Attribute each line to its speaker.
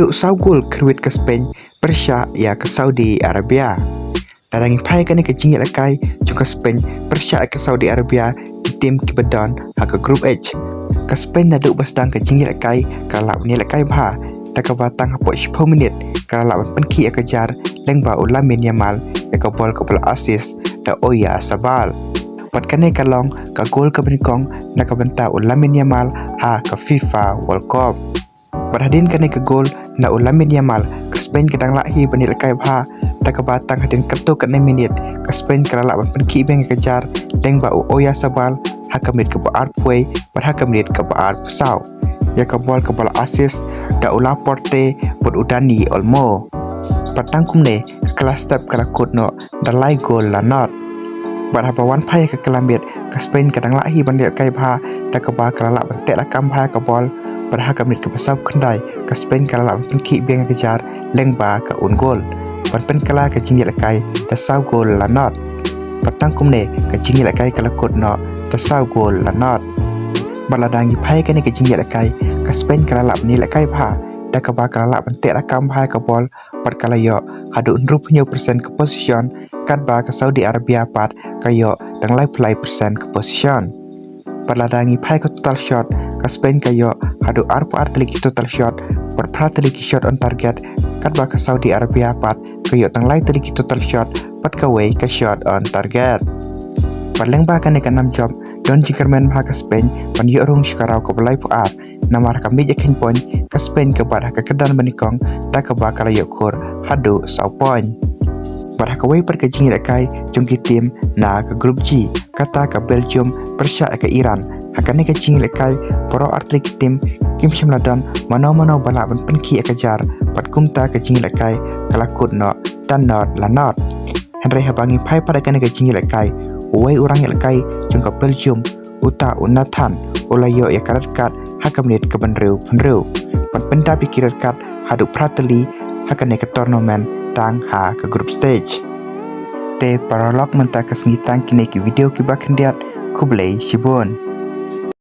Speaker 1: haduk sau gol kerwit ke Spain Persia ya ke Saudi Arabia. Darangi pai kani ke jingit lakai juga Spain Persia ke Saudi Arabia di tim kibadan ha ke grup H. Ke Spain haduk basdang ke jingit lakai kalak ni lakai bah. Tak batang hapok 10 minit kalak penki kejar lengba Lamine Yamal ke bol ke bola assist da Oyarzabal. Pat kane kalong ka gol ke benikong nak benta Lamine Yamal ha ke FIFA World Cup. Berhadin kane ke gol na Lamine Yamal ke Spain kedang lahi bani lakai bah tak batang hadin kartu ke 6 minit ke Spain kalak penki beng kejar lengba Oyarzabal ha ke menit ke baar puai ber ha ke menit ke baar pusau. Ya ke bol ke bola assist da Laporte bot Dani Olmo. Patang kumne ke kelas step kelakut no da lai gol lanot. Berhabawan pai ke kelambit ke Spain kadang lahi bandit kai bah da ke ba kelak bentek lakam bah ke bol berhak menit ke pasau kendai ke Spain kelak penki beng kejar lengba ke gol. Pen kala ke jingit lakai da sau gol lanot. Patang kumne ke jingit lakai kelakut no da sau gol lanot. Baladangi pai kani ke jingit lakai ke Spain kalak ni lakai bah da ke ba kalak bentek rakam bah ke bol per kalayo hadu 20% ke position kat ba ke Saudi Arabia pat kayo tang lai play persen ke position. Baladangi pai ke total shot ke Spain kayo hadu arpa arteliki total shot per prateliki shot on target kat ba ke Saudi Arabia pat kayo tang lai teliki total shot pat kawai ke shot on target. Parleng ba kani ke 6 job don jingkermen bah ke Spain pan yorung sekarau ke belai puar namar kami jakin poin ke Spain ke barah ke kedan benikong da ke ba kala yokur hadu sau poin. Barah ke wei per ke jingit lakai jungki tim na ke grup G kata ke Belgium Persia ke Iran hakane ke jingit lakai poro atlet tim Kim Shimladan mano-mano balak penki kejar pat kumta ke jingit lakai kelakut no dan not lanot. Henry habangi pai pada kane ke jingit lakai uai orang lakai jungka Belgium uta unatan ulayo ya karat hakam menit ke penriu pan penta pikirat kat hadu prateli hakane ke tournament tang ha ke group stage. Te paralog menta ke sengitan kini ke video ki bakendiat kublai shibun.